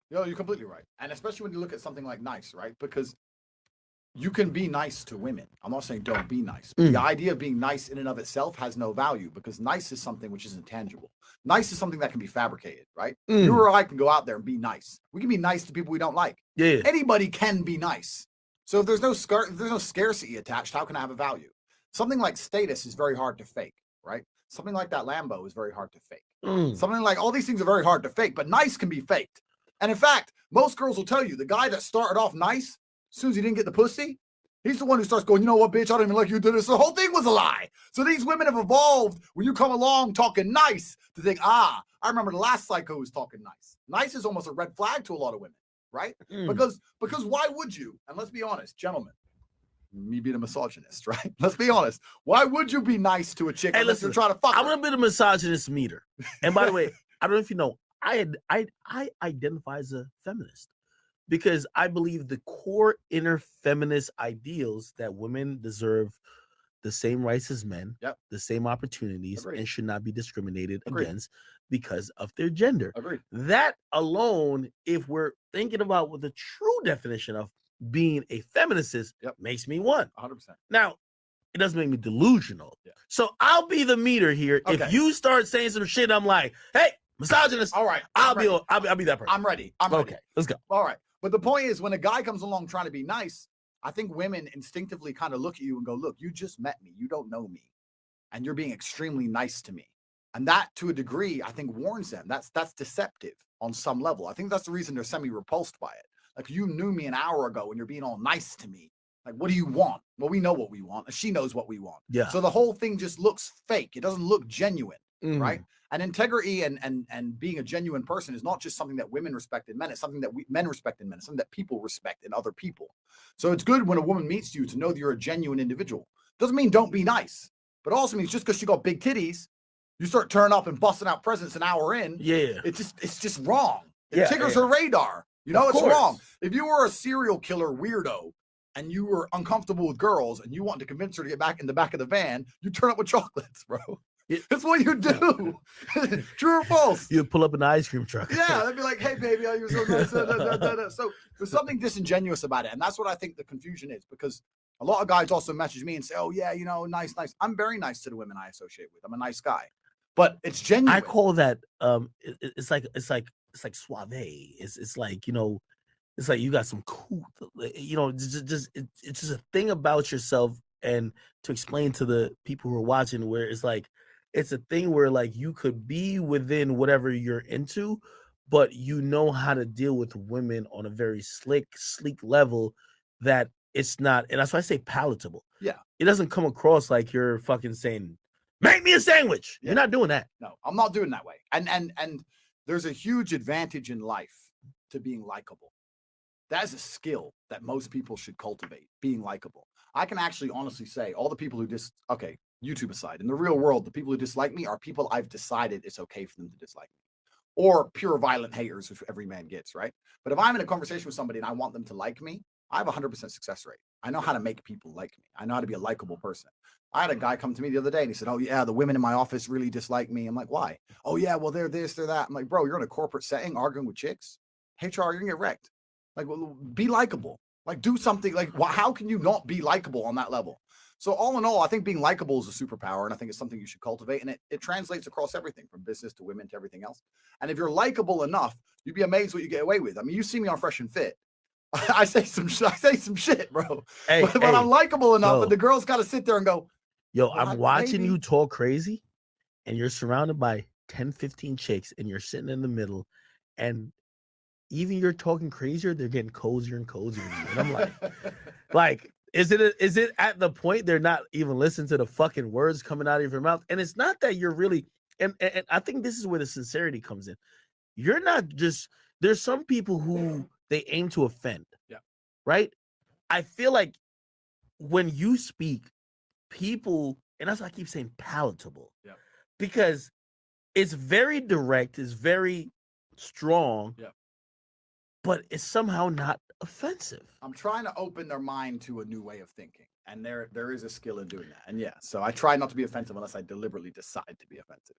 No, you're completely right. And especially when you look at something like nice, right? Because you can be nice to women. I'm not saying don't be nice. But the idea of being nice in and of itself has no value because nice is something which is intangible. Nice is something that can be fabricated, right? You or I can go out there and be nice. We can be nice to people we don't like. Yeah. Anybody can be nice. So if there's no scarcity attached, how can I have a value? Something like status is very hard to fake, right? Something like that Lambo is very hard to fake. Something like all these things are very hard to fake, but nice can be faked. And in fact, most girls will tell you the guy that started off nice, as soon as he didn't get the pussy, he's the one who starts going, you know what, bitch, I don't even like you do this. The whole thing was a lie. So these women have evolved when you come along talking nice to think, I remember the last psycho was talking nice. Nice is almost a red flag to a lot of women, right? Because why would you? And let's be honest, gentlemen, me being a misogynist, right? Let's be honest. Why would you be nice to a chick unless you're trying to fuck her? I'm gonna be the misogynist meter. And by the way, I don't know if you know, I identify as a feminist because I believe the core inner feminist ideals that women deserve the same rights as men, the same opportunities, and should not be discriminated against because of their gender. That alone, if we're thinking about what the true definition of being a feminist is, makes me one. 100%. Now, it doesn't make me delusional. So I'll be the meter here. Okay. If you start saying some shit, I'm like, hey, misogynist. All right. I'll be that person. I'm ready. Okay, let's go. All right. But the point is, when a guy comes along trying to be nice, I think women instinctively kind of look at you and go, look, you just met me. You don't know me. And you're being extremely nice to me. And that, to a degree, I think warns them. That's deceptive on some level. I think that's the reason they're semi-repulsed by it. Like, you knew me an hour ago and you're being all nice to me. Like, what do you want? Well, we know what we want. And she knows what we want. Yeah. So the whole thing just looks fake. It doesn't look genuine, right? And integrity and being a genuine person is not just something that women respect in men. It's something that men respect in men. It's something that people respect in other people. So it's good when a woman meets you to know that you're a genuine individual. Doesn't mean don't be nice, but also means just because she got big titties, you start turning up and busting out presents an hour in. Yeah. It's just wrong. It triggers her radar. You know, it's wrong. If you were a serial killer weirdo and you were uncomfortable with girls and you wanted to convince her to get back in the back of the van, you turn up with chocolates, bro. That's what you do. True or false? You pull up in the ice cream truck. Yeah, they'd be like, hey, baby, you're so nice. So there's something disingenuous about it. And that's what I think the confusion is, because a lot of guys also message me and say, oh, yeah, you know, nice. I'm very nice to the women I associate with. I'm a nice guy. But it's genuine. I call that it's like suave. It's like, you know, it's like you got some cool, you know, it's just a thing about yourself. And to explain to the people who are watching, where it's like, it's a thing where like you could be within whatever you're into, but you know how to deal with women on a very sleek level that it's not, and that's why I say palatable. Yeah. It doesn't come across like you're fucking saying, make me a sandwich. Yeah. You're not doing that. No, I'm not doing that way. And there's a huge advantage in life to being likable. That is a skill that most people should cultivate, being likable. I can actually honestly say all the people who YouTube aside, in the real world, the people who dislike me are people I've decided it's okay for them to dislike me, or pure violent haters, which every man gets, right? But if I'm in a conversation with somebody and I want them to like me, I have a 100% success rate. I know how to make people like me. I know how to be a likable person. I had a guy come to me the other day and he said, oh yeah, the women in my office really dislike me. I'm like, why? Oh yeah, well, they're this, they're that. I'm like, bro, you're in a corporate setting arguing with chicks. HR, you're gonna get wrecked. Like, well, be likable. Like, do something. Like, how can you not be likable on that level? So all in all, I think being likable is a superpower, and I think it's something you should cultivate, and it translates across everything from business to women to everything else. And if you're likable enough, you'd be amazed what you get away with. I mean, you see me on Fresh and Fit. I say some shit, bro. But I'm likable enough, but the girls got to sit there and go, yo, I'm watching you talk crazy, and you're surrounded by 10, 15 chicks, and you're sitting in the middle, and even you're talking crazier, they're getting cozier and cozier. And I'm like, is it at the point they're not even listening to the fucking words coming out of your mouth? And it's not that you're really, and I think this is where the sincerity comes in. You're not just, there's some people who they aim to offend. Yeah. Right? I feel like when you speak, people, and that's why I keep saying palatable. Yeah. Because it's very direct, it's very strong. Yeah. But it's somehow not offensive. I'm trying to open their mind to a new way of thinking. And there is a skill in doing that. And yeah, so I try not to be offensive unless I deliberately decide to be offensive.